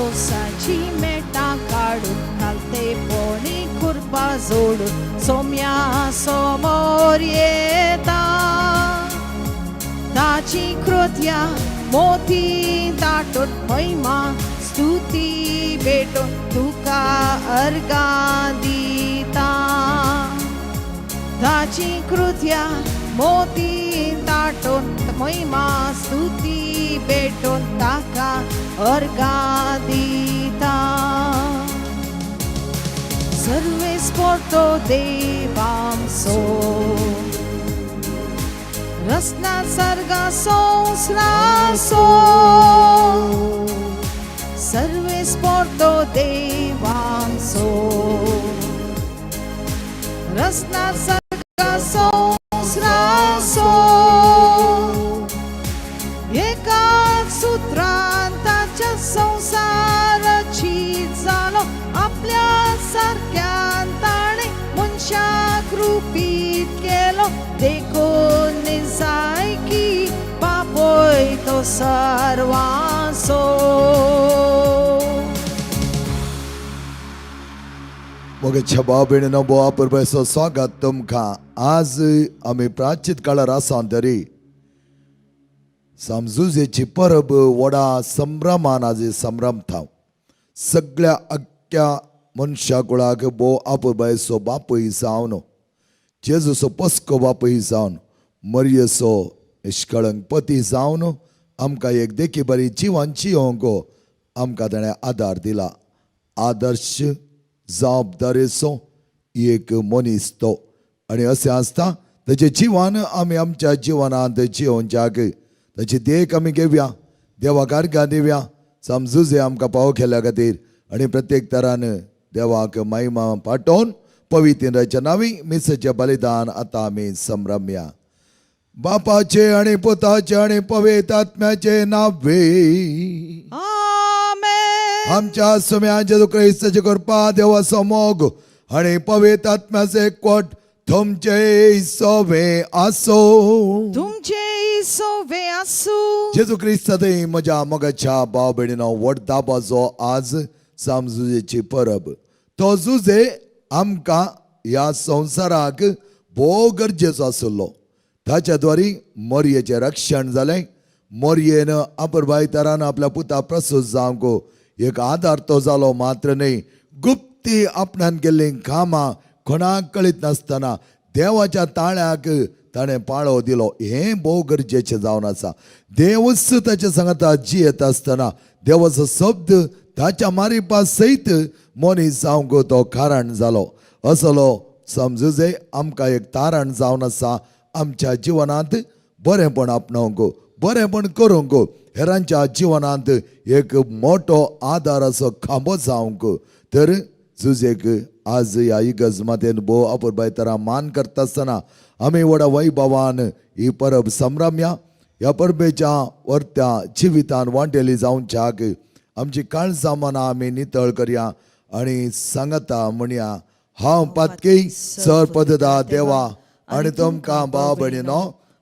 पावसाची मेटा काढून घालते पोणी खुरपा जोडून सोम्या समोर येता. ताची कृत्या मोती दाटून महिमा स्तुती भेटून तुका अर्गा दिता. ताची कृत्या मोती दाटून महिमा स्तुती भेटून ताका अर्गा दिता. सर्वेस porto देवांसो रसना सर्गा संस्रासो. सर्वेस porto देवांसो रसना सर्गा संस्रासो. एकाच सूत्रान ताच्या संसाराची जालो आपल्या सारक्यान ताणे मनशाक रूपीत केलो. देखून जाय की बापोय तो सर्वांसो. मोगे छबा बेणनो बोआ परबेसो स्वागत तुमका. आज आम्ही प्राचित काळार आसा तरी समजुजेची परब व्हडा संभ्रमान आज संभ्रमता. सगळ्या अख्ख्या मनशा कुळाक बो आपुरबायसो बापूय जावन जेजूसो पस्को बापूय जावन मरियसो निष्कळंक पती जावन आमकां एक देखी बरी जिवांची होंगो आमकां ताणें आदार दिला. आदर्श जबाबदारेचो एक मनीस तो. आनी अशें आसता ताचे जिवन आमी आमच्या जिवनांत जिवोवच्याक ताची देख आमी घेवया. देवाक अर्घ्य दिवया. समजुजे आमकां पाव केल्या खातीर आनी प्रत्येक तरान देवाक महिमा पाठोवन पवित्राच्या नांवी मिसेचें बलिदान आतां आमी संभ्रमया. बापाचे आनी पुताचे आनी पवित्र आत्म्याचे नावे आमेन. आमच्या सुम्या जेजू क्रिस्ताची कृपा देवाचो मोग आनी पवित्र आत्म्याचे एकवट तुमचे सोवे आसो. तुमचे सोवे आसू. जेजू क्रिस्तादे म्हज्या मोगाच्या भाव भयणीनो वडदाबाचो आज समजुजेची परब. तो जुजे आमकां ह्या संवसाराक भोव गरजेचो आसलो. ताच्या द्वारी मोरयेचें रक्षण जालें. मोरयेन आपुरबाय तरान आपल्या पुता प्रसूत जावंक एक आदार तो जालो. मात्र न्ही, गुप्ती आपणान केल्लीं कामां कोणाक कळीत नासतना देवाच्या ताळ्याक ताणें पाळो दिलो. हें भोव गरजेचें जावन आसा. देवच ताच्या सांगाता जियेत आसतना देवाचो शब्द ताच्या मारिपा सयत मनीस जावंक तो कारण जालो. असलो समजुजे आमकां एक तारण जावन आसा. आमच्या जिवनांत बरेंपण आपणावंक बरेंपण करूंक हेरांच्या जिवनांत एक मोठो आदार असो खांबो जावंक. तर जुजेक आज ह्या इगर्ज मातेन भोव आपुरबाय तरा मान करता आसतना आमी व्हडा वैभवान ही परब संभ्रमया. ह्या परबेच्या वर्त्या जिवितान वांटेली जावच्याक आमची काळजां मनां आमी नितळ करया आनी सांगता म्हणया. हांव पातकी सर पददा देवा आनी तुमकां भाव भयणीनो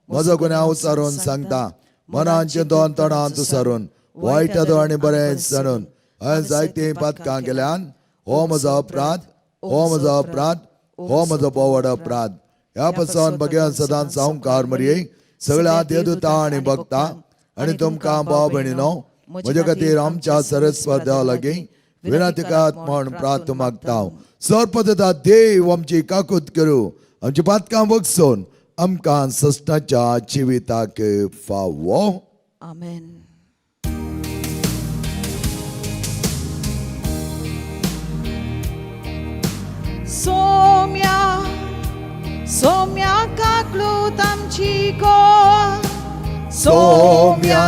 म्हजो गुन्यांव उसारून सांगता. मनांचे दोन तणांत उसारून वायट आनी बरें जाणून हांवें जायतीं पातकां केल्यान हो म्हजो अपराध, हो म्हजो अपराध, हो म्हजो बोवड अपराध. ह्या पासून भगवान सदांच संवकार मरये सगळ्या देवदूतां आनी भक्तां आनी तुमकां भाव भयणीनो म्हजे खातीर आमच्या सरस्वत देवा लागीं विनंतिकात म्हूण प्रार्थ मागता. सर्पदा देव आमची काकूत करूं. आमची पातकां बगसून आमकां सस्ताच्या जिविताक फावो. आमेन. सोम्या सोम्या काकलूत आमची गोड. सोम्या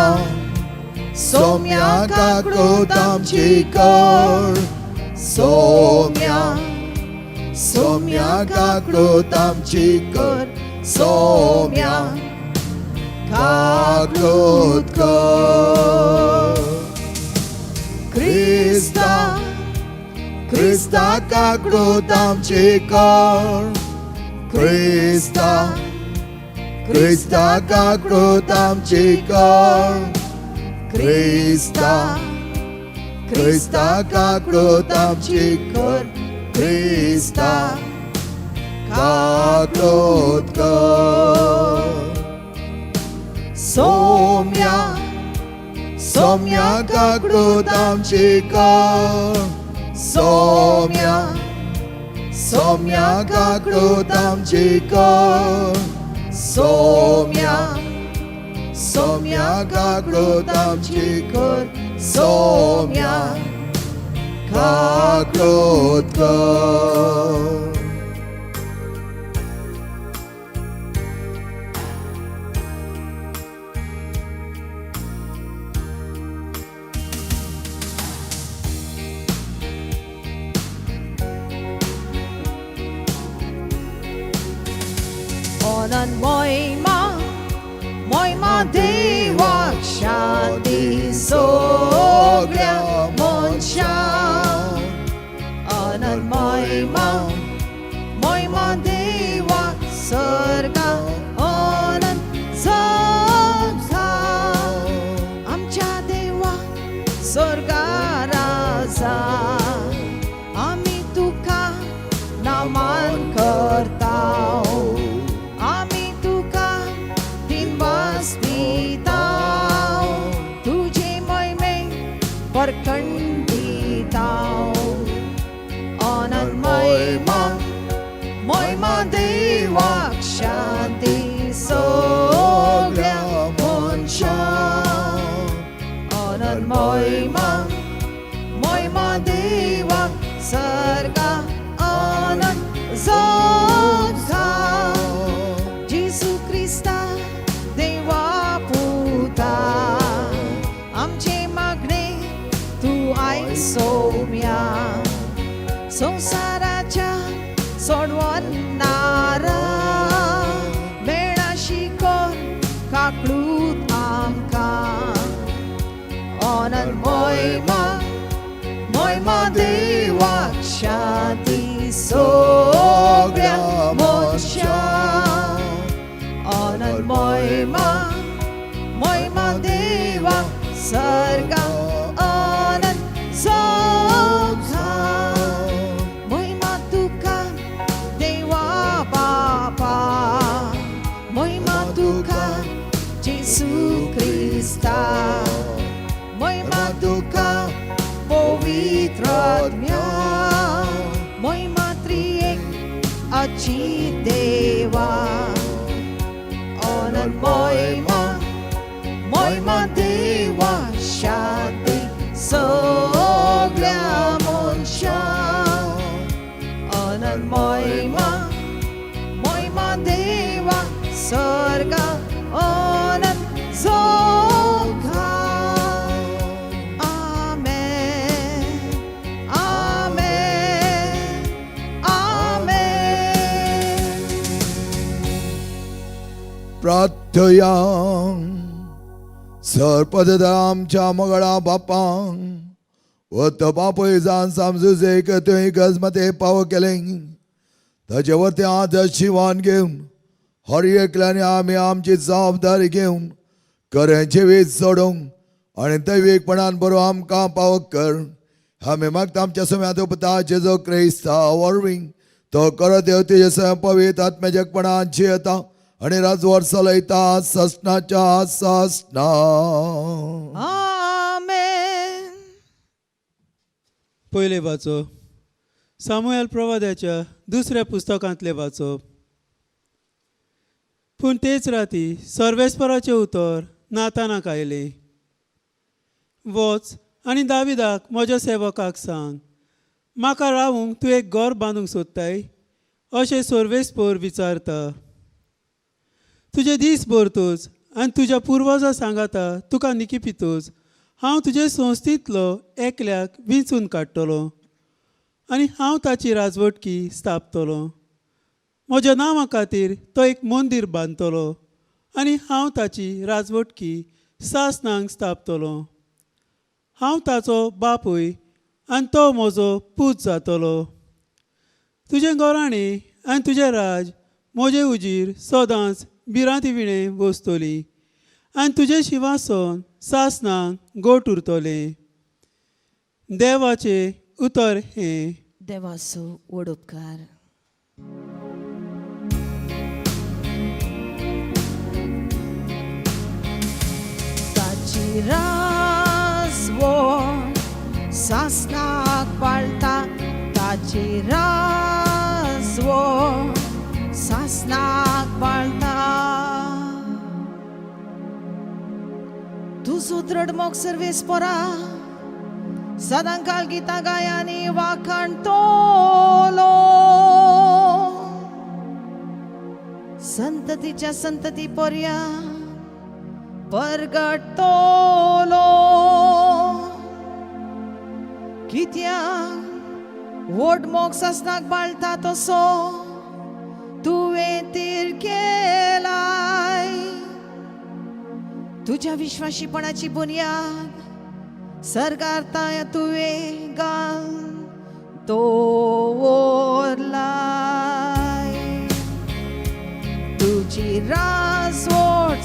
सोम्या काकूत आमची गोड. सोम्या सोम्या काकूत आमची गोड. सोम्या काकूत गोड. क्रिस्ता क्रिस्ता काकूत आमची गोड. क्रिस्ता क्रिस्ता काकूत आमची गोड. क्रिस्ता क्रिस्ताका कृत आमची कर क्रिस्ता काकृत कर सौम्या सौम्या काकृत आमची कर सौम्या सौम्या काकृत आमची कर सौम्या सौम्या काकृत आमची कर सौम्या काकृत कर Onan moima देवाक शांती सगळ्या मनशांक अनंत मोहिमा देवाक सर्गा अनंत जगा आमच्या देवा सर्गा राजा आमी तुका नमन करता आमी तुका दिनवासदिता तुझे महिमे परखंडिता अनंत महिमा देवाक शांती सगळ्या मनशांक अनंत महिमा देवाक सर्गा अनंत जगा जेसू क्रिस्ता देवा पुता आमचे मागणे तू आयक सौम्या संसाराच्या सोडवणारा मेळा शिकोन काकळूत आमकां अनंत महिमा देवाक शांती सगळ्या मनशांक अनंत महिमा देवाक सर्गा अनंत जगा महिमा तुका देवा बापा महिमा तुका जेसू क्रिस्ता महिमा तुका पवित्र आत्म्या महिमा त्रिएक अची देवा अनंत महिमा देवा शांती सगळ्या मनशांक अनंत महिमा देवा सर्गा अनंत जगा आमेन आमेन आमेन प्रार्थया सरपद आमच्या मगळा बापांक वत बापय जावन समजूज एक गजमते पाव केले ताचे वरती आदर्श शिवान घेवन हर एकल्याने आमी आमची जबाबदारी घेवन खरें जिवीत सोडूंक आनी दैवीकपणान बरो आमकां पावक कर आमी मागता आमच्या सुम्यात उपता जेजो क्रिस्ता वरवीं तो कर देव तेजे पवित्र आत्म्याजकपणान जियेता आणि राजवर चलयता ससनाच्या ससना आमेन पयले वाचो सामुएल प्रवाद्याच्या दुसऱ्या पुस्तकांतले वाचप पूण तेच राती सर्वेस्पराचें उतर नातानाक आयलें वच आनी दाविदाक म्हज्या सेवकाक सांग म्हाका रावूंक तूं एक घर बांदूंक सोदताय अशें सर्वेस्पर विचारता तुजे दीस भरतोच आनी तुज्या पुर्वजां सांगाता तुका निकिपितोच हांव तुजे संस्थेंतलो एकल्याक विंचून काडटलो आनी हांव ताची राजवटकी स्थापतलो म्हज्या नांवा खातीर तो एक मंदीर बांदतलो आनी हांव ताची राजवटकी सासनांक स्थापतलो हांव ताचो बापूय आनी तो म्हजो पूत जातलो तुजें घराणें आनी तुजें राज म्हजें उजीर सदांच भिरांती विणें बसतली आनी तुजें शिंवासन सासनांक गोठ उरतलें देवाचे उतर हे देवाचो व्हड उपकार. ताची राजवट सासणाक पाळटा, ताची राजवट सासणाक पाळटा. तुजो दृढ मोग सर्वेस्परा सदां काल गितां गायांनी वाखाणटलो. संततीच्या संतती पर्यंत परगटतलो. कित्याक व्हड मोग सासणाक बाळटा तसो तुवें तीर केलाय. तुझ्या विश्वासीपणाची बुनियाद सरकारता तुवें घाल दवरलाय. तुजी राजवट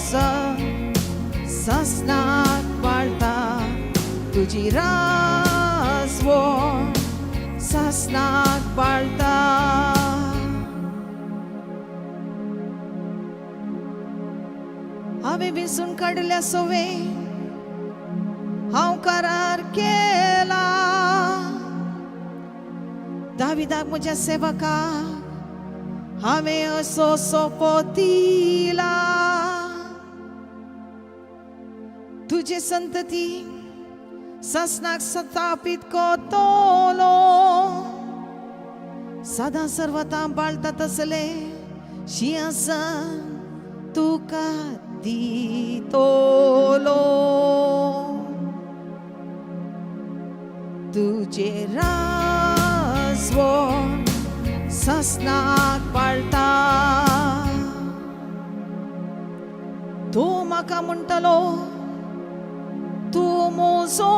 सासणाक पाळटा, तुजी राजवट सासणाक पाळटा. हांवें विसरून काडल्या सोवे हांव करार केला. दाविदाक म्हज्या सेवकाक हांवें असो सोपो दिला. तुजे संतती सासणाक स्थापीत करतलो. सदां सर्वतां बाळटा तसले सिंहासन तुका दितलो. तुजे राजवट सासणाक पाळटा. तूं म्हाका म्हणटलो तूं म्हजो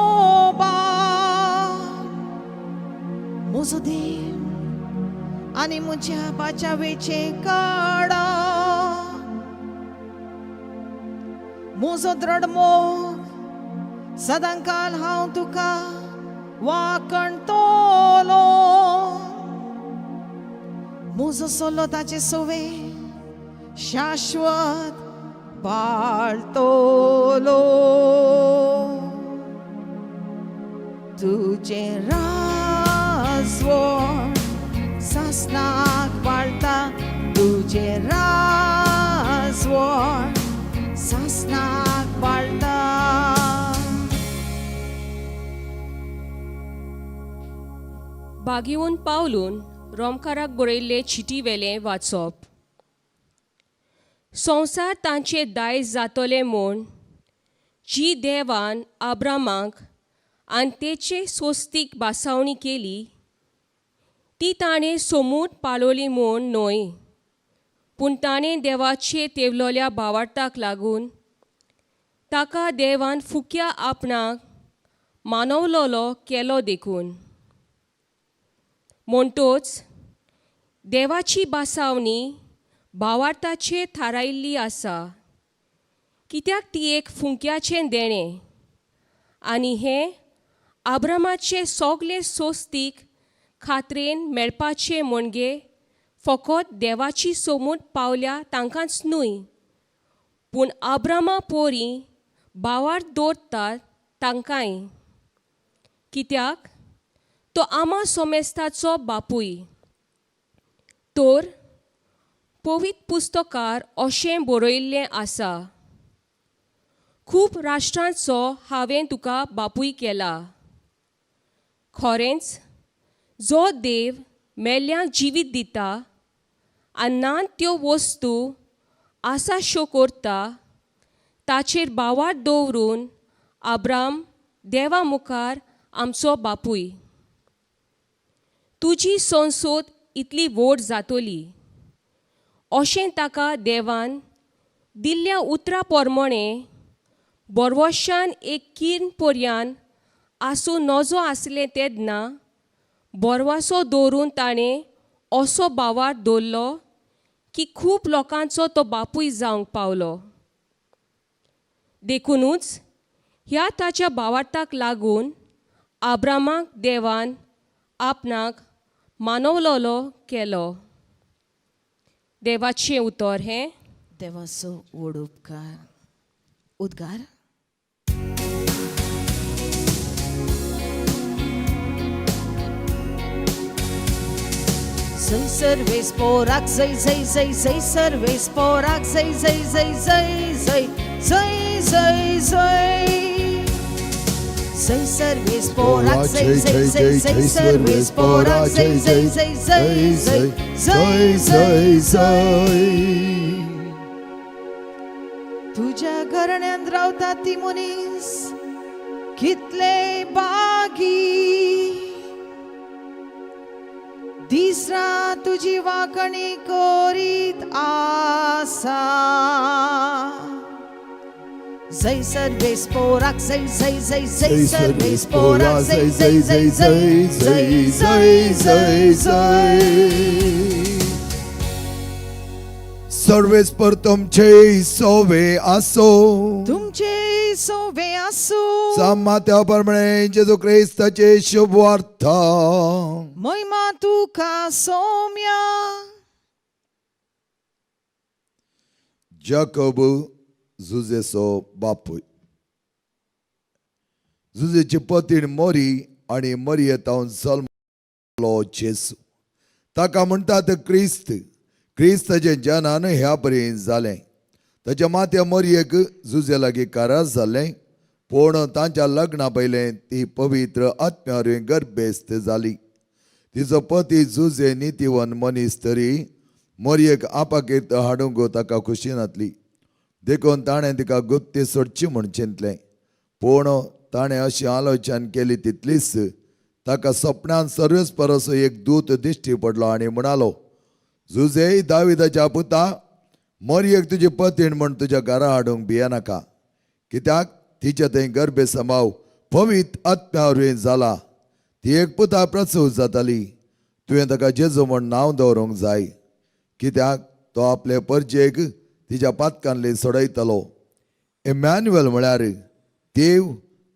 बाप, म्हजो देव आनी म्हज्या बाचावेचे काडा. म्हजो दृढ मोग सदां काल हांव तुका वाखणटलो. म्हजो सोलो ताचे सोवे शाश्वत बाळटलो. तुजे राजवट सासणाक पाळटा, तुजे राजवट सासणाक पाळटा. बागीवन पावलून रोमकाराक बरयल्ले चिटी वेलें वाचप. संवसार तांचे दायज जातले म्हूण जी देवान आब्रामाक आनी तेचे सोस्तीक बासावणी केली ती ताणें समूट पाळोली म्हूण न्हय, पूण ताणें देवाचे तेवलोल्या भावार्थाक लागून ताका देवान फुक्या आपणाक मानवलोलो केलो देखून. म्हणटोच देवाची बासावणी भावार्थाचेर थारायिल्ली आसा, कित्याक ती एक फुंक्याचें देणें आनी हें आब्रामाचे सोगले सोस्तीक खात्रेन मेळपाचें म्हणजे फकत देवाची समूट पावल्या तांकांच न्हय, पूण आब्रामा पोरी भावार्थ दवरतात तांकांय. कित्याक तो आमा सोमेस्ताचो बापूय. तर पवित्र पुस्तकार अशें बरयल्लें आसा, खूब राष्ट्रांचो हांवें तुका बापूय केला. खरेंच जो देव मेल्ल्यांक जिवीत दिता आनी नान त्यो वस्तू आसा शो करता ताचेर भावार्थ दवरून आब्राम देवा मुखार आमचो बापूय. तुजी संसद इतली व्हड जातली अशें ताका देवान दिल्ल्या उतरा प्रमाणें बरवशान एक किर्ण पर्यान आसूं नजो आसलें तेन्ना बरवासो दवरून ताणें असो भावार्थ दवरलो की खूब लोकांचो तो बापूय जावंक पावलो. देखूनच ह्या ताच्या भावार्थाक लागून आब्रामाक देवान आपणाक मानवलोलो केलो. देवाचें उतर हें. देवाचो व्हड उपकार. उद्गार. Zăi Sarves पोराक zăi zăi zăi zăi Sarves पोराक zăi zăi zăi zăi zăi zăi zăi zăi Zăi Sarves पोराक zăi zăi zăi zăi Sarves पोराक zăi zăi zăi zăi zăi zăi zăi zăi तुझ्या घराण्यांत रावता ती मनीस कितले बागी दिसरा तुझी वाकणी करीत आसा जय सर्वेस पोराक जय जय जय जय सर्वेस पोराक जय जय जय जय जय जय जय जय सर्वेस पर तुमचे सोवे असो तुमचे सोवे असो सामात्या प्रमाणे जेजू ख्रिस्ताचे शुभार्थ महिमा तुका सौम्या जाकोब जुजेचो बापूय जुजेची पत्नी मोरी आणि मरियेतावन जल्मलो जेजू ताका म्हणटात क्रिस्त क्रिस्ताचें जनान ह्या पर्यंत जालें ताच्या माथ्या मोरयेक जुजे लागीं कारास जालें पूण तांच्या लग्ना पयलें ती पवित्र आत्म्यावरवीं गर्भेस्त जाली तिचो पती जुजे नितीवन मनीस तरी मोरयेक आपाकीत हाडूंक ताका खुशी नातली देखून ताणें तिका गुप्ती सोडची म्हूण चिंतलें पूण ताणें अशी आलोचना केली तितलीच ताका सपनांत सर्वेस परस एक दूत दिश्टी पडलो आनी म्हणालो जुजे दाविदाच्या पुता मोरयेक तुजी पत्नी म्हूण तुज्या घरा हाडूंक भियेनाका कित्याक तिच्या थंय गर्भे समाव पवित्र आत्म्या वरवीं जाला ती एक पुता प्रसूत जाताली तुवें ताका जेजू म्हूण नांव दवरूंक जाय कित्याक तो आपले परजेक तिच्या पातकांतली सोडयतलो इमॅन्युएल म्हळ्यार देव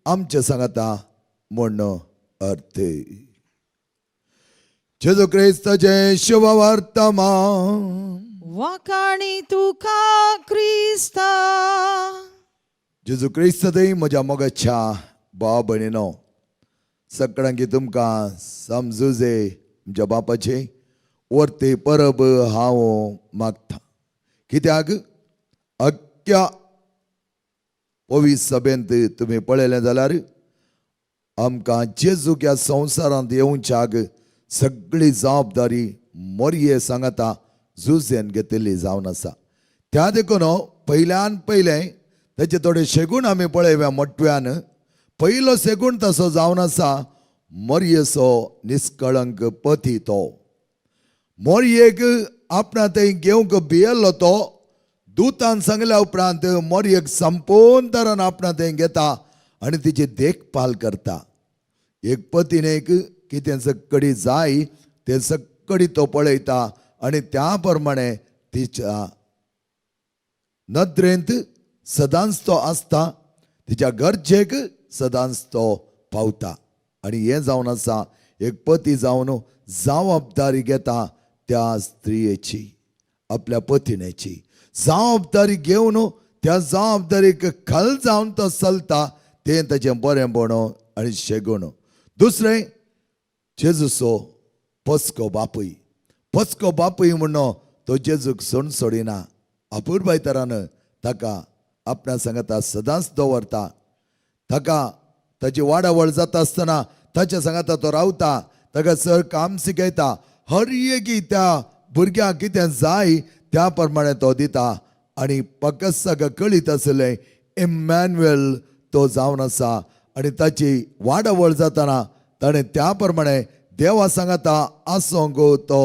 आमचे सांगता म्हूण अर्थ जेजू ख्रिस्ताचे शुभ वर्तमान वाकाणी तुका क्रिस्ता जेजू ख्रिस्त थंय म्हज्या मोगाच्या भाव भयणीनो सगळ्यांकी तुमकां समजुजे म्हज्या बापाचे वर्ते परब हांव मागता कित्याक अख्ख्या पवित्र सभेंत तुमी पळयलें जाल्यार आमकां जेजूक ह्या संवसारांत येवच्याक सगळी जबाबदारी मोरये सांगता जुजेन घेतिल्ली जावन आसा त्या देखून पयल्यान पयलें ताचे थोडे शेगूण आमी पळयव्या मोटव्यान पयलो शेगूण तसो जावन आसा मोरयेचो निश्कळंक पती तो मोरयेक आपणा थंय घेवंक भियेल्लो तो दुतान सांगल्या उपरांत मोरयेक संपूर्ण तरान आपणा थंय घेता आनी तिची देखभाल करता एक पतीनेक कितें सक्कडी जाय तें सक्कडी तो पळयता आनी त्या प्रमाणे तिच्या नदरेंत सदांच तो आसता तिच्या गरजेक सदांच तो पावता आनी हें जावन आसा एक पती जावन जबाबदारी घेता त्या स्त्रियेची आपल्या पत्नीची जबाबदारी घेवन त्या जबाबदारीक खल जावन तो चलता तें ताचें बरेंपण आनी शेगूण दुसरें जेजूचो पस्को बापूय म्हणून तो जेजूक सोडिना अपुरबाय तरान ताका आपणा सांगता सदांच दवरता ताका ताची वाडावळ जाता आसतना ताच्या सांगता तो रावता ताका सर काम शिकयता हर एक त्या भुरग्याक कितें जाय त्या प्रमाणे तो दिता आनी फकत ताका कळीत आसलें इमॅन्युएल तो जावन आसा आनी ताची वाडावळ जाताना ताणें त्या प्रमाणे देवा सांगता आसोंक तो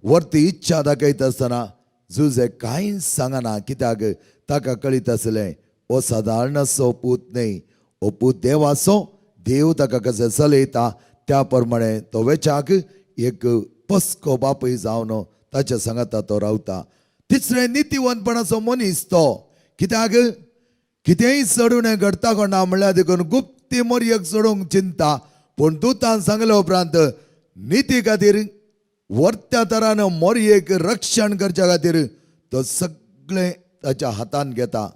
वर्ती इच्छा दाखयता आसतना जुजे कांय सांगना कित्याक ताका कळीत आसलें हो सादारण असो पूत न्ही हो पूत देवाचो देव ताका कशें चलयता त्या प्रमाणे तो वेचाक एक पस्को बापूय जावन ताच्या सांगता तो रावता तिसरें नितीवंतपणाचो मनीस तो कित्याक कितेंय चडून घडता कोणा म्हणल्यार देखून गुप्ती मोरयेक सोडूंक चिंता पूण दुतान सांगले उपरांत निती खातीर वर्त्या तरान मोरयेक रक्षण करच्या खातीर तो सगळे ताच्या हातान घेता.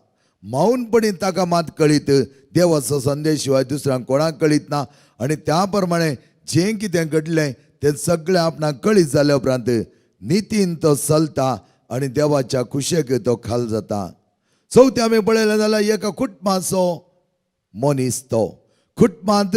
मौनपणी ताका मात कळीत देवाचो संदेश शिवाय दुसऱ्यांक कोणाक कळीत ना. आनी त्या प्रमाणे जें कितें घडलें तें सगळें आपणाक कळीत जाल्या उपरांत नितीन तो चलता आनी देवाच्या कुशेक तो खाल जाता. चवथी आमी पळयलें जाल्यार एका कुटुंबाचो मनीस तो कुटुंबांत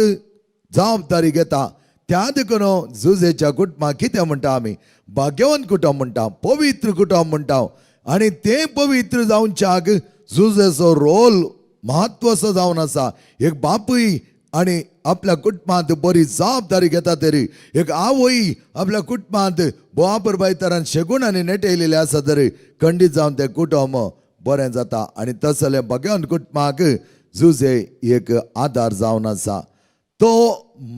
जबाबदारी घेता. त्या देखून जुजेच्या कुटुंबाक कितें म्हणटा आमी भाग्यवान कुटुंब म्हणटा, पवित्र कुटुंब म्हणटा. आनी तें पवित्र जावच्याक जुजेचो रोल म्हत्वाचो जावन आसा. एक बापूय आनी आपल्या कुटुंबांत बरी जबाबदारी घेता तरी एक आवय आपल्या कुटुंबांत बोवापुरबाय तरान शेगून आनी नेटयलेले आसा तरी खंडीत जावन तें कुटुंब बरें जाता. आनी तसलें भगवान कुटुंबाक जुजे एक आदार जावन आसा. तो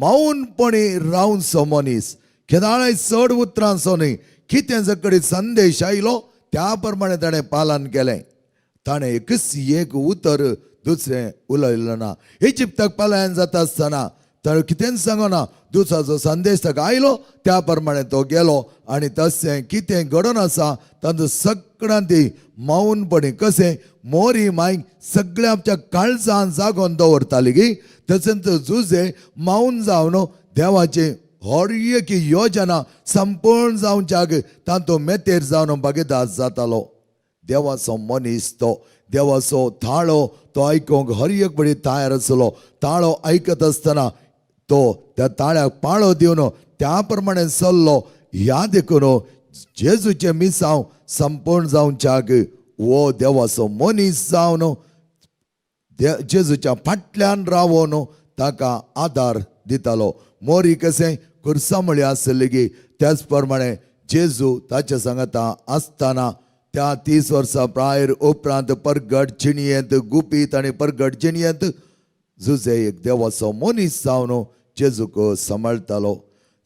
मौनपणी रावनचो मनीस केदाळय चड उतरांचो न्ही. कितें जकडे संदेश आयलो त्या प्रमाणे ताणें पालन केलें. ताणें एकच एक उतर दुसरें उलयलें ना. इजिप्ताक पलायन जाता आसतना ताणें कितेंच सांगना. दुसराचो संदेश ताका आयलो त्या प्रमाणे तो गेलो आनी तशें कितें घडोवन आसा तातूंत सगळ्यांत मौनपणी कशें मोरी मायक सगळ्या आमच्या काळजान जागोवन दवरताली गी तशेंच जुजे मौन जावन देवाची हर एक योजना संपूर्ण जावच्याक तातूंत मेतेर जावन भागीदार जातालो. देवाचो मनीस तो देवाचो ताळो तो आयकूंक हर एक बडी तयार आसलो. ताळो आयकत आसतना तो त्या ताळ्याक पाळो दिवन त्या प्रमाणे चल्लो. ह्या देखून जेजूचे मिसांव संपूर्ण जावच्याक वो देवाचो मनीस जावन जेजूच्या फाटल्यान रावून ताका आदार दितालो. मोरी कशें कुर्सामळी आसली गी त्याच प्रमाणे जेजू ताच्या सांगाता आसतना त्या 30 वर्सां प्रायर उपरांत परगट जिणयेंत गुपीत आनी परगट जिणयेंत जुजे एक देवाचो मनीस जावन जेजूक सांबाळतालो.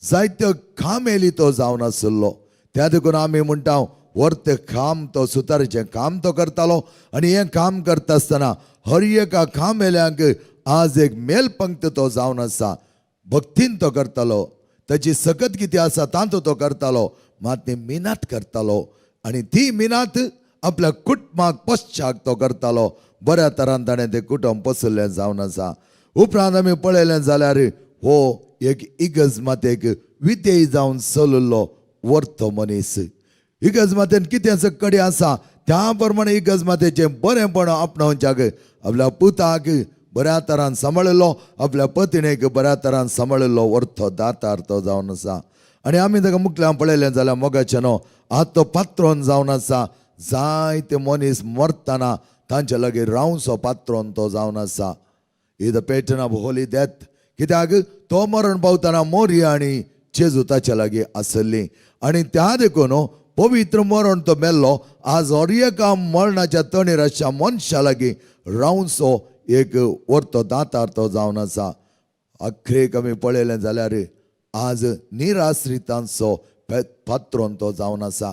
जायत्यो खामेली तो जावन आसलो. त्या देखून आमी म्हणटा वर्त काम तो सुतारचें काम तो करतालो. आनी हें काम करता आसतना हर एका खामेल्यांक आज एक मेलपंक्त तो जावन आसा. भक्तीन तो करतालो. ताची सकत कितें आसा तांतूं तो करतालो. मात ती मिनात करतालो आनी ती मिनात आपल्या कुटुंबाक पश्चाक तो करतालो. बऱ्या तरान ताणें तें कुटुंब पसरलें जावन आसा. उपरांत आमी पळयलें जाल्यार हो एक इगज मातेक विधेय जावन चललो वर्तो मनीस. इगज मातेन कितें कडी आसा त्या प्रमाणे इगज मातेचें बरेंपण आपणावच्याक आपल्या पुताक बऱ्या तरान सांबाळलो. आपल्या पत्नीक बऱ्या तरान सांबाळलो वर्तो दातार तो जावन आसा. आनी आमी ताका मुखल्यान पळयलें जाल्यार मोगाचें न्हू आतां तो पात्रोन जावन आसा. जायते मनीस मरतना तांचे लागीं रावचो पात्रोन तो जावन आसा. ही the pattern of holy death. कित्याक तो मरण पावतना मोरी आनी जेजू ताच्या लागीं आसली आनी त्या देखून पवित्र मरण तो मेल्लो. आज हर एका मरणाच्या तणीर आसच्या मनशा लागीं रावचो एक वर्तो दातार तो जावन आसा. अख्रेक आमी पळयलें जाल्यार आज निराश्रितांचो पात्रोन तो जावन आसा.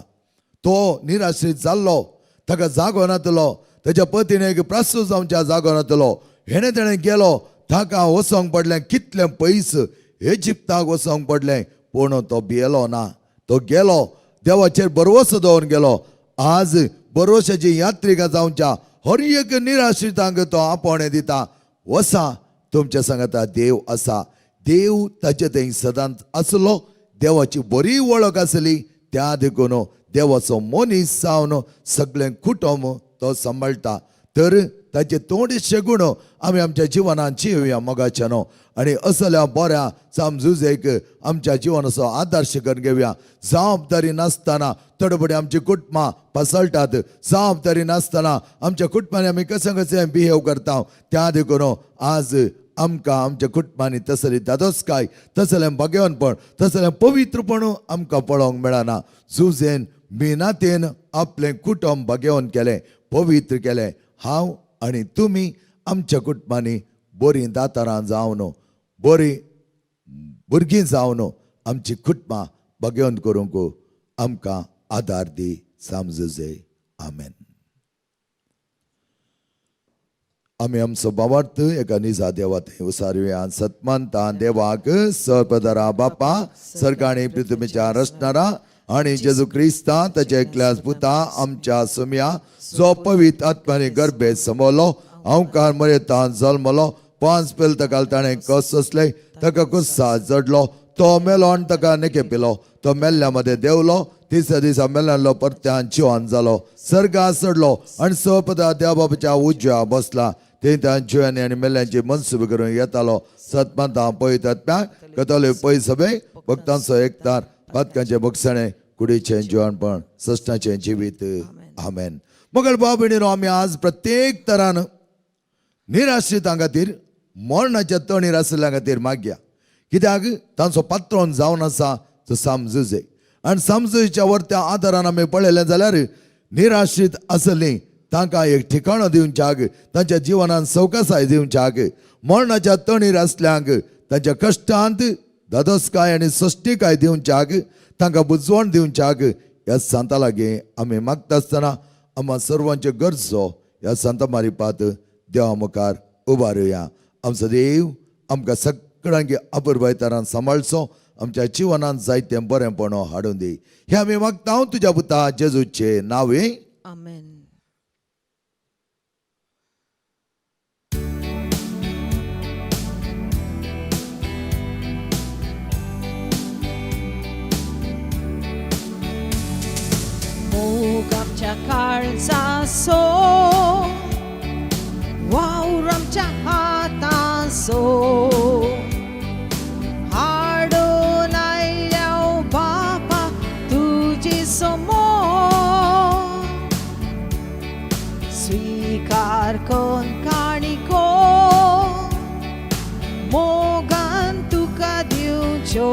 तो निराश्रीत जाल्लो ताका जागो नातलो. ताच्या पत्नीक प्रसूत जावच्या जागो नातलो. हेणे तेणें गेलो ताका वचोंक पडलें कितलें पयस इजिप्ताक वचोंक पडलें पूण तो भियेलो ना. तो गेलो देवाचेर भरवसो दवरून गेलो. आज भरवशाची यात्रिका जावच्या हर एक निराश्रितांक तो आपोवणें दिता. वसा तुमच्या सांगाता देव आसा. देव ताचे थंय सदांच आसलो. देवाची बरी वळख आसली. त्या देखून देवाचो मनीस जावन सगळें कुटुंब तो सांबाळटा. तर ताचे थोडेशे गुण आमी आमच्या जिवनांत जिवया मोगाचें न्हू. आनी असल्या बऱ्या समजुजेक आमच्या जिवनाचो आदर्श करून घेवया. जबाबदारी नासतना तडबडी आमची कुटुंबां पसळटात. जबाबदारी नासतना आमच्या कुटुंबांनी आमी कशें कशें बिहेव करता. त्या देखून आज आमकां आमच्या कुटुंबांनी तसली दादोसकाय तसलें भगवनपण तसलें पवित्रपण आमकां पळोवंक मेळना. जुजेन मिनातेन आपलें कुटुंब भगवन केलें पवित्र केलें. हांव आनी तुमी आमच्या कुटुंबांनी बरीं दातारां जावन बरीं भुरगीं जावन आमची कुटुंबां भगवंत करूंक आमकां आदार दी. समजुजे. आमेन. आमी आमचो बाबार्थ एका निजा देवा थंय उसारुया. सतमंता देवाक सर्पदरा बापा सरकाणी पृथ्वीच्या रचणारा आणि जेजू क्रिस्ता ताच्या एकल्याच पुता आमच्या सुम्या जो पवित्र आत्म्याने गर्भेत समोलो अवकार मरेतान जल्मलो 5 पेल तकाल ताणें कस असले ताका कुस्सा जडलो तो मेलो आनी ताका नेकेपिलो तो मेल्ल्या मध्ये देवलो 3 दिसा मेल्लो परत्यान जिवान जालो सर्गा चडलो आनी सपदा देवा बापाच्या उजव्या बसला ते त्या जिवांनी आनी मेल्ल्यांची मनसुबी करून येतालो. सतमंता पळयत आत्म्याक कथोलीक पळय सभे भक्तांचो एकतार पातकांचे बक्षणे कुडीचें जिवाणपण सश्टाचें जिवीत. आमेन. मगल भाव भयणीनो, आमी आज प्रत्येक तरान निराश्रितां खातीर मरणाच्या तणीर आसलेल्या खातीर मागया, कित्याक तांचो पात्रोन जावन आसा तो समजुजे आनी समजुजेच्या वर्त्या आदारान आमी पळयलें जाल्यार निराश्रीत आसलीं तांकां एक ठिकाणो दिवच्याक तांच्या जिवनांत सवकासाय दिवच्याक मरणाच्या तणीर आसल्यांक तांच्या कश्टांत दादोसकाय आनी सश्टीकाय दिवच्याक तांकां बुजवण दिवच्याक ह्या संता लागीं आमी मागता आसतना आम्हा सर्वांच्यो गरजो ह्या संता मारिपात देवा मुखार उबारुया. आमचो देव आमकां सगळ्यांक अपुरबायतारान सांबाळचो, आमच्या जिवनांत जायतें बरेंपण हाडून दी. हे आमी मागता तुज्या पुता जेजूचे नांवे. आमेन. मोग आमच्या काळजा सो वावर आमच्या हातां सो हाडून आयल्या बापा तुजे समोर स्वीकार कोन काणिको मोगान तुका दिवच्यो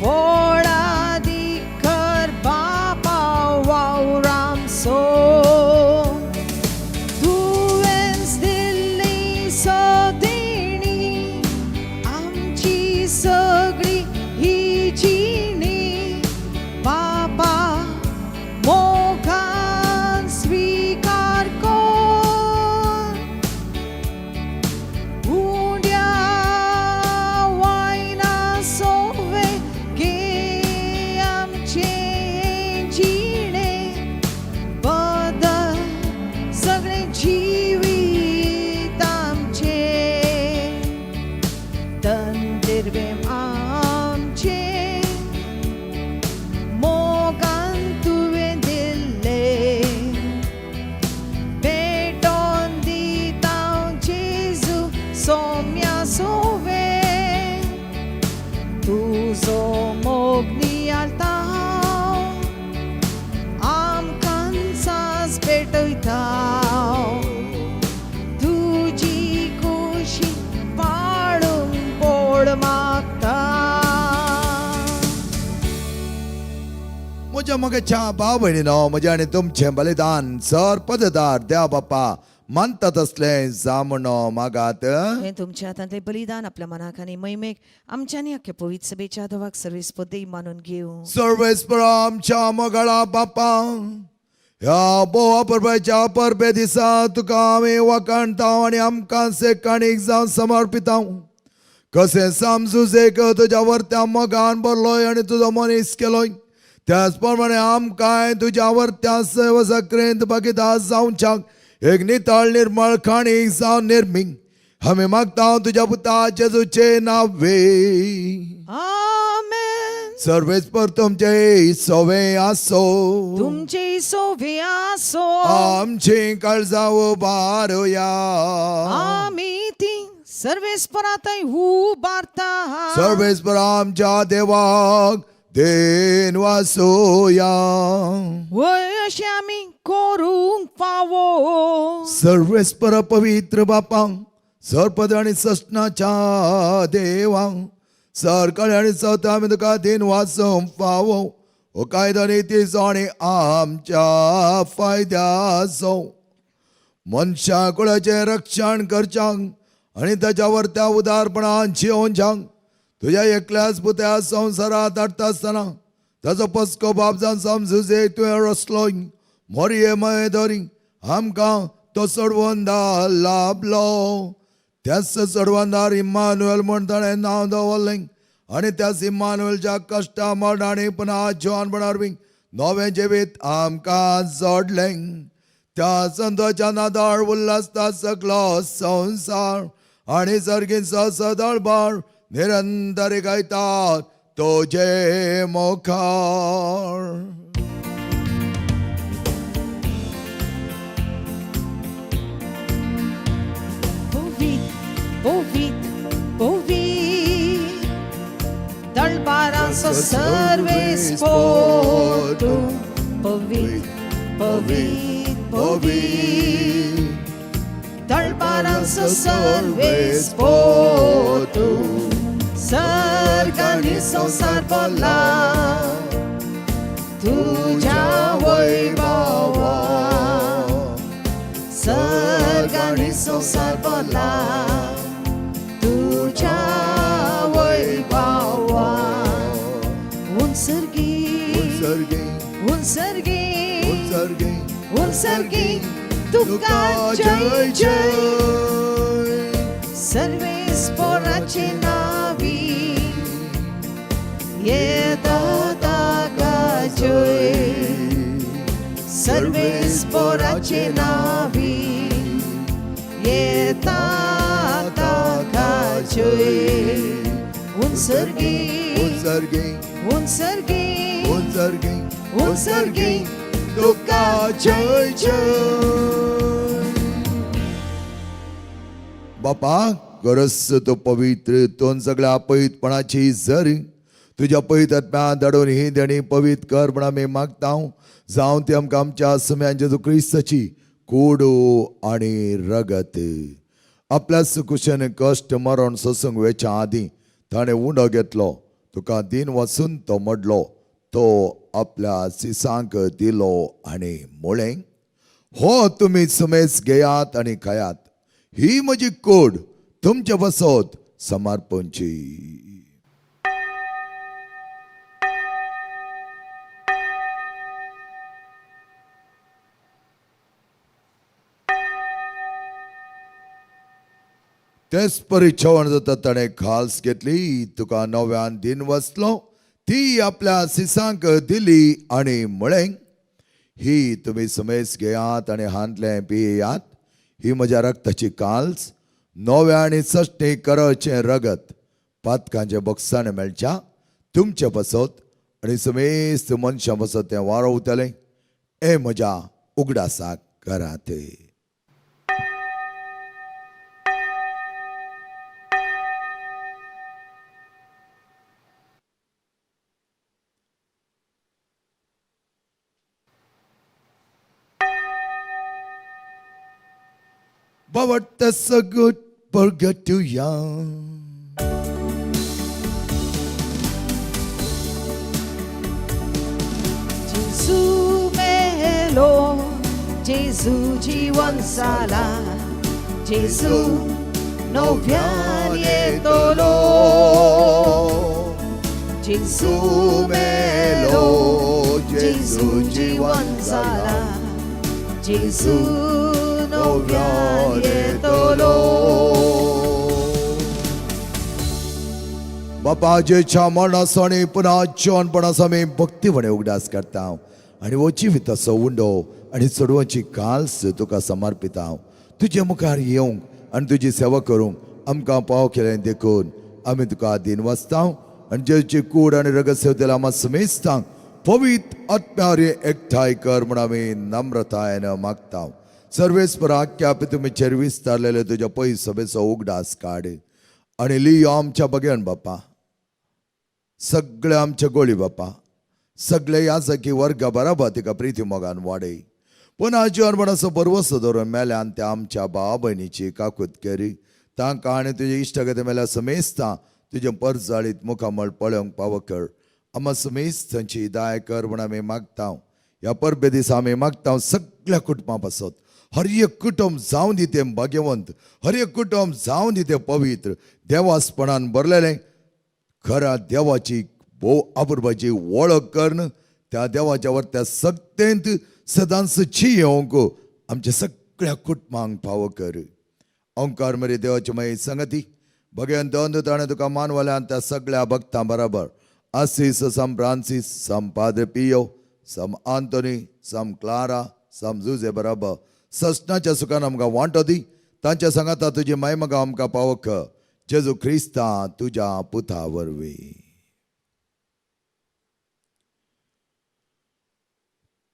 फोडा दिकर बापा वावराम सो तुवेंच दिल्ली सदेणी आमची सगळी ही जिणी बापा मोगान स्वीकार कोर उंड्या वायना सोवे घे आमचे जिणे बदल सगळे जिवीत आमचे तंदिरवेम आमचे मोगान तुवें दिल्ले भेटोन दिता जेजू सोम्या सोवे तुजो मोग नियाळता आमकां सांस पेटयता तुजी खुशी पाडूंक पोड मागता. म्हज्या मोगाच्या भाव भयणीनो, म्हजें आनी तुमचें बलिदान सर पददार देवा बाप्पा मानतात असलें जामणो मागात. हे तुमच्या हातांतलें बलिदान आपल्या मनाक आनी मैमेक आमच्यानी अख्ख्या पवित्र सभेच्या धवाक सर्वेस्पदी मानून घेवं. सर्वेस्परा आमच्या मोगाळा बापा, ह्या बोवा परबाच्या परबे दिसा तुका आमी वखणटा आनी आमकां सेकाणीक जावन समर्पिता. कशें समजुजेक तुज्या वर्त्या मोगान भरलोय आनी तुजो मनीस केलोय, त्याच प्रमाणे आमकांय तुज्या वर्त्या सेवा सक्रेंत भागीदार जावच्याक एक नितळ निर्मळ खाणीक जावन निर्मीक आमी मागता तुज्या पुता जेजूचे नांवे. आमेन. सर्वेस्पर तुमचे सोवे आसो, तुमचे सोवे आसो, आमची काळजा उबारुया. आमी ती सर्वेस्परांतय उबारता. सर्वेस्पर आमच्या देवाक देन वासोया. वय अशें आमी करूंक फावो. सर्वेस्पर पवित्र बापा, सरपद आनी सस्नाच्या देवा, सरकाळी आनी सत आमी तुका देन वासोवंक फावो. हो कायदो नितीचो आनी आमच्या फायद्याचो मनशा कुळाचें रक्षण करच्याक आनी ताच्या वर्त्या उदारपणान जिवोवच्याक तुज्या एकल्याच पुत्या संवसारांत हाडटा आसतना ताचो पस्को बाप जावन समजुजे तुवें रचलोय. मोरये मये धरी आमकां तो सोडवंदा लाभलो. त्याच सोडवंदार इम्मानुएल म्हण ताणें नांव दवरलें आनी त्याच इम्मानुएलच्या कश्टा मरणांनी पुन्हा जिवन वरवीं नवें जिवीत आमकां जोडलें. त्या संतोच्या नादार उल्हासता सगलो संसार आनी सर्गीचो सदळबार निरंतर गायतात तुजे मुखार. Povit, dălbaranță serveis potu. Povit, dălbaranță serveis potu. Sărgani संसार बोला तुझ्या वैभवा. सगळी संसार बोला तुझ्या वैभवा. उन्सर्गी तुका जय जय. सर्वेस पोराचे नावी येतात जय. सर्वेस पोराचे नावी येतात जय. उन्सर्गी तुका जय जय. बापा गरज तो पवित्र तोन सगळ्या अपवित्रपणाची झर तुझ्या पवित्र आत्म्यान धाडून ही देणी पवित्र कर म्हण आमी मागता. जावं ती आमकां आमच्या समेन जेजू क्रिस्ताची कूड आनी रगत. आपल्या सुकुशेन कश्ट मरण सोसूंक वेच्या आदीं ताणें उंडो घेतलो. तुका दिन वचून तो मडलो. तो आपल्या सिसांक दिलो आनी मुळें हो तुमी सुमेस घेयात आनी खायात. ही म्हजी कूड तुमच्या बसत समर्पणची. तेच परिचवण जाता ताणें खास घेतली. तुका नव्यान दिन वचलो ती आपल्या सिसांक दिली आनी म्हळें ही तुमी सुमेस घेयात आनी हांतलें पियेयात. ही म्हज्या रक्ताची काल्स नव्या आनी सश्टी करचे रगत पातकांच्या बॉक्सान मेळच्या तुमचे बसत आनी सुमेस्त मनशां बसत तें वारवतलें. हे म्हज्या उगडासाक करात. But what does a good burger do ya? जेजू मेलो, जेजू जीवन जाला. जेजू नव्यान येतलो. जेजू मेलो, जेजू जीवन जाला. जेजू नव्यान येतलो. बापाजेच्या मरणासाणी पुन्हा जिवनपणास आमी भक्तीपणे उगडास करता आनी वची विताचो उंडो आनी चडवाची काल्स तुका समर्पिता. तुजे मुखार येवंक आनी तुजी सेवा करूंक आमकां पाव केलें देखून आमी तुका दिन वचता आनी जेची कूड आनी रगत सेवतेला आमी समेस्तांक पवित्र आत्म्यार एकठांय कर म्हूण आमी नम्रतायेन मागता. सर्वेस्पर आख्या तुमी विस्तारलेले तुज्या पयस सभेचो उगडास काड आनी लियो आमच्या बगेन बापा. सगळे आमचे गोळी बापा. सगळे याजकी वर्ग बराबर तिका प्रिती मोगान वाडय. पुन्हा जिवनपणाचो बरवसो धरून मेल्यान त्या आमच्या भावा भयणीची काकूत करी. तांकां आनी तुजे इश्टगती मेल्या समेस्तां तुजे परजाळीत मुखामळ पळोवंक पाव कर. आम्हा समेस्तांची हिदाय कर म्हूण आमी मागता. ह्या परबे दिसा आमी मागता सगळ्या कुटुंबा पासत हर एक कुटुंब जावं दिते भाग्यवंत. हर एक कुटुंब जावं दिते पवित्र देवासपणान भरलेलें. खऱ्या देवाची भोव अपुरबाची वळख करून त्या देवाच्या वर त्या सत्तेंत सदांच येवंक आमचे सगळ्या कुटुंबांक फावो कर. ओंकार मरे देवाची माई संगती भगवान दोन ताणे तुका मानवाल्यान त्या सगळ्या भक्तां बरोबर आसीस सम फ्रांसीस सम पाद्रे पियो सम आंतोनी सम क्लारा सम जुजे बरोबर ससनाच्या सुखान आमकां वांटो दी. तांच्या सांगाता तुजी महिमा आमकां पावोक जेजू क्रिस्ता तुज्या पुता वरवीं.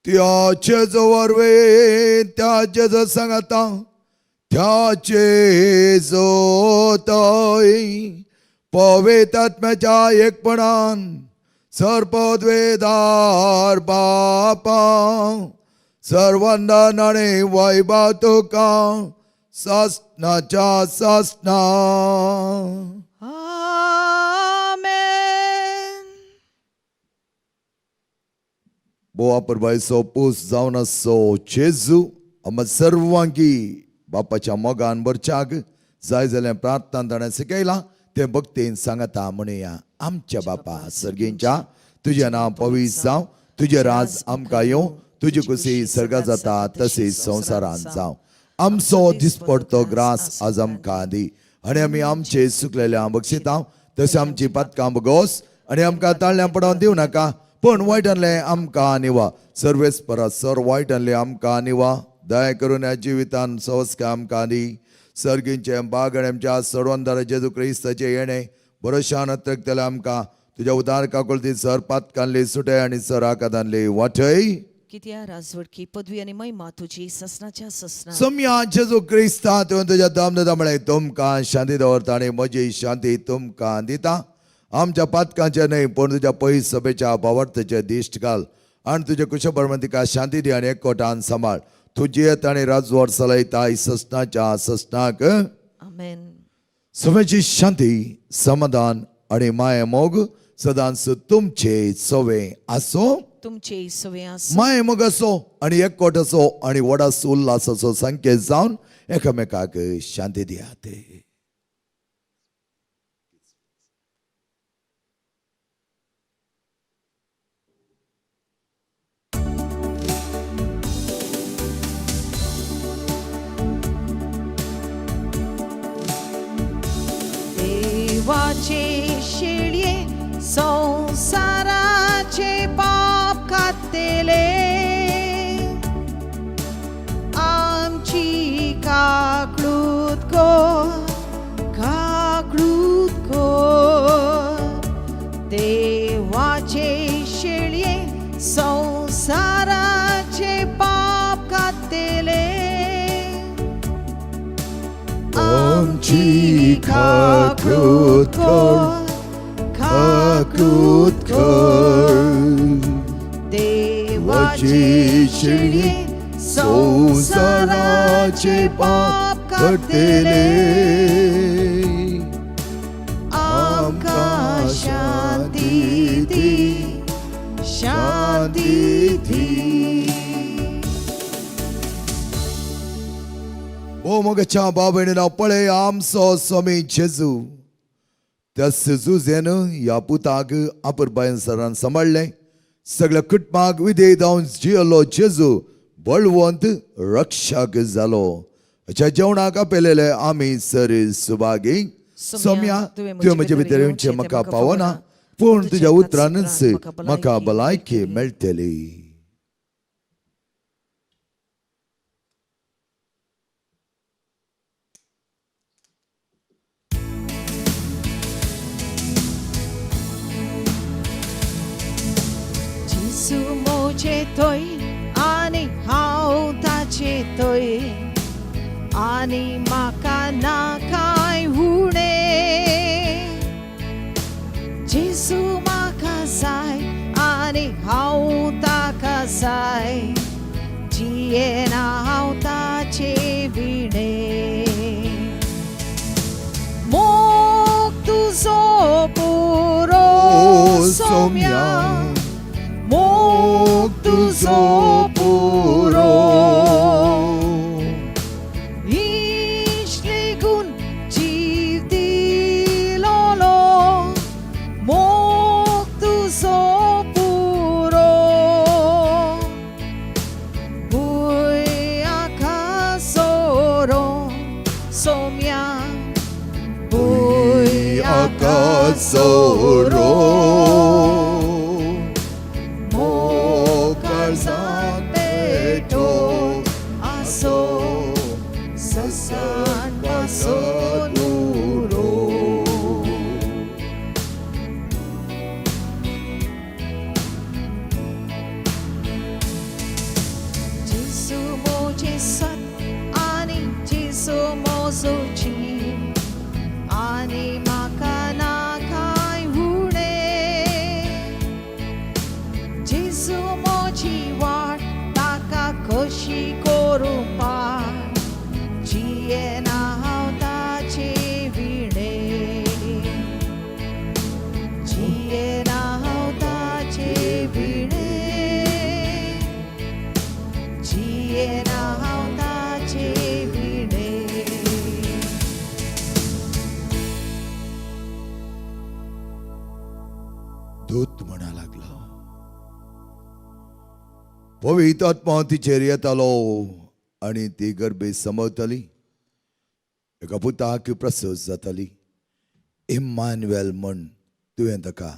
त्या जेजू वरवीं त्या जेजू सांगाता त्याचे जोतय पवित्र आत्म्याच्या एकपणान सर्पद्वेदार बापा सर्वांना नाणे वैभव तुका सासनाच्या सासना. आमेन. बोवा परबायचो पूस जावन आसो जेजू आम्हा सर्वांकी बापाच्या मोगान बरच्याक जाय जाल्यार प्रार्थना ताणें शिकयलां ते भक्तीन सांगता म्हणुया. आमच्या बापा सर्गींच्या तुजें नांव पवित्र जावं तुजें राज आमकां येवं तुजी कुशी सर्गांत जाता तशीच संवसारांत जावं. आमचो दिसपडटो ग्रास आज आमकां दी आनी आमी आमचे सुकलेल्या बक्षिता तशें आमची पातकां बगोस आनी आमकां ताळ्यां पडोवन दिवं नाका पूण वायटांतले आमकां निवा. सर्वेस परस सर वायटांतले आमकां निवा. दया करून ह्या जिवितान संस्कार आमकां दी. सर्गींचे बागड्यांच्या सोडवंदार जेजू क्रिस्ताचे येणे बरोशान अत्रकतले आमकां तुज्या उदार काकुळती सर पातकांतली सुटे आनी सर आकादांतली वाटय. कित्या राजवडकी पदवी आनी महिमा तुजी ससनाच्या ससना. सम्या जेजू क्रिस्ता तुवें तुज्या दामदामुळे तुमकां शांती दवरता आनी म्हजी शांती तुमकां दिता. आमच्या पातकांचे न्हय पूण तुज्या पयस सभेच्या भावार्थाचे दिश्ट घाल आनी तुजे कुशबरमंतीका शांती दी आनी एकवटान सांबाळ. तुजेत आनी राजवट चलयता ससनाच्या ससनाक. आमेन. सभेची शांती समाधान आनी माये मोग सदांच तुमचे सवे आसो. तुमचे सवे आसो. माये मोग असो आनी एकवट असो आनी वडास उल्हास असो संकेत जावन एकामेकाक शांती दियात. देवाचे शेळये संसाराचे पाप खातेले आमची काकळूत को देवाचे शेळये संसाराचे पाप खातेले आमची काकळूत कर. देवाची शेळये संसाराचे पाप खातेले आमकां शांती दी. ओ मोगच्या बाबणीला पळय आमचो स्वामी जेजू त्या जेजून ह्या पुताक आपुरबायन सरान सांबाळलें. सगळ्या कुटुंबाक विधेय जावन जियलो जेजू बळवंत रक्षक जालो. अशा जेवणाक आपयलेले आमी सर सुभागी. सोम्या तुवें म्हजे भितर येवचें म्हाका पावना पूण तुज्या उतरानच म्हाका भलायकी मेळटली. जेजू मोजे तोय आनी हांव ताचे तोय आनी म्हाका ना कांय उणें. जेजू म्हाका जाय आनी हांव ताका जाय जियेना हांव ताचे विणें. मोग तुजो पुरो सोम्या मोग तुजो पुरो इश्ट लेगून जीव दिलोलो मोग तुजो पुरो भुंय आकाशो लागला. पवित्र आत्मा तिचेर येतालो आनी ती गर्भे समवतली. एका पुताक प्रसूत जातली. इम्मानुएल म्हण तुवें ताका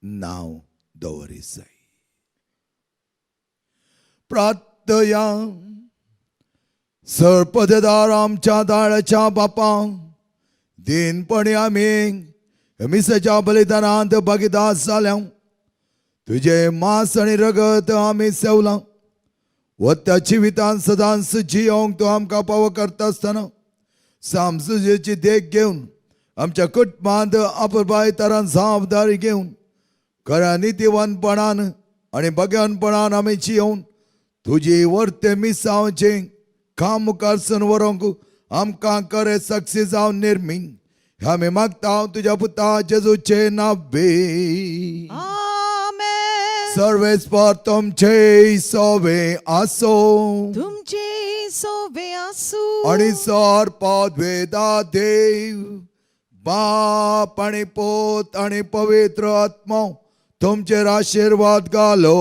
नांव दवरी जाय. प्रार्थया. सर्पदेदार आमच्या दाळाच्या बापा, दिनपणी आमी मिसाच्या बलिदानांत भागीदार जाल्या. तुझे मांस आनी रगत आमी सेवलां. वत्या जिवितांत सदांच जियोंक तूं आमकां पाव करता आसतना सामसुजेची देख घेवन आमच्या कुटुंबांत आपुरबाय तरान जबाबदारी घेवन खऱ्या नितीवानपणान आनी भग्यानपणान आमी जियोवन तुजी वर्ते मिसांवचे काम मुखार सून व्हरूंक आमकां करे सक्सी जावन निर्मी. आमी मागता तुज्या पुता जेजूचे नांवे. आमेन. सर्वेस्पर तुमचे सोवे आसो. तुमचे सोवे आसू. आणि सर पदवेदा देव बाप आणि पोत आणि पवित्र आत्मा तुमचेर आशीर्वाद घालो.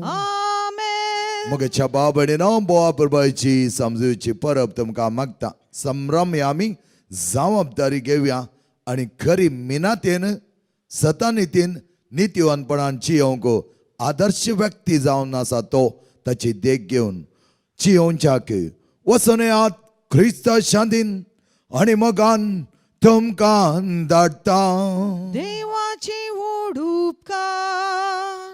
आमेन. मगच्या बाबडीनो बोआ प्रभूची समजूची परब तुमकां मागता. संभ्रम आमी जबाबदारी घेवया आणि खरी मिनातेन सतानितीन नितीवानपणान जियोंक आदर्श व्यक्ती जावन आसा तो ताची देख घेवन जियोंच्याक वचून येयात ख्रिस्ता शांतीन आणि मोगान तुमकां धाडटा. देवाचे व्हड उपकार.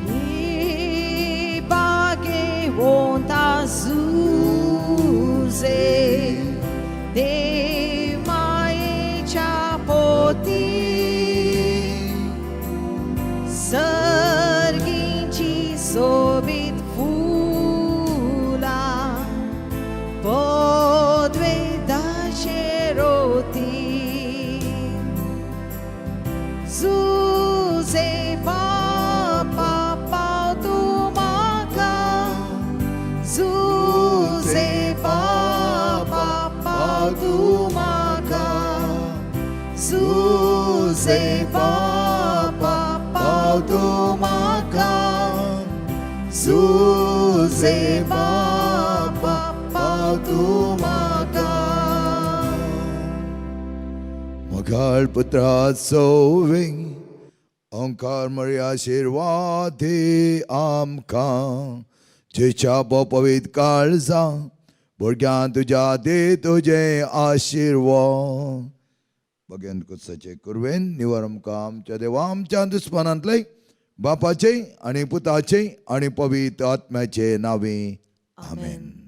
हे बागे वोंता झुजे देव मायेच्या पोती. सर्गीची सोबीत फुला पदवेदाचे रोती. झुजे बापा पाव तूं म्हाका. झुजे बापा पाव तूं म्हाका. झुजे बापा पाव तूं म्हाका. झुजे बापा पाव तूं म्हाका. मगाळ पुत्रा सोवे ओंकार मरी आशीर्वाद दे आमकां. जेच्या पवित्र काळजा भुरग्यां तुज्या दे तुजे आशीर्वाद. भगवान कुत्साचे कुरवेन निवार आमकां आमच्या देवा आमच्या दुस्मानांतले बापाचे आणि पुताचे आणि पवित्र आत्म्याचे नावे. आमेन.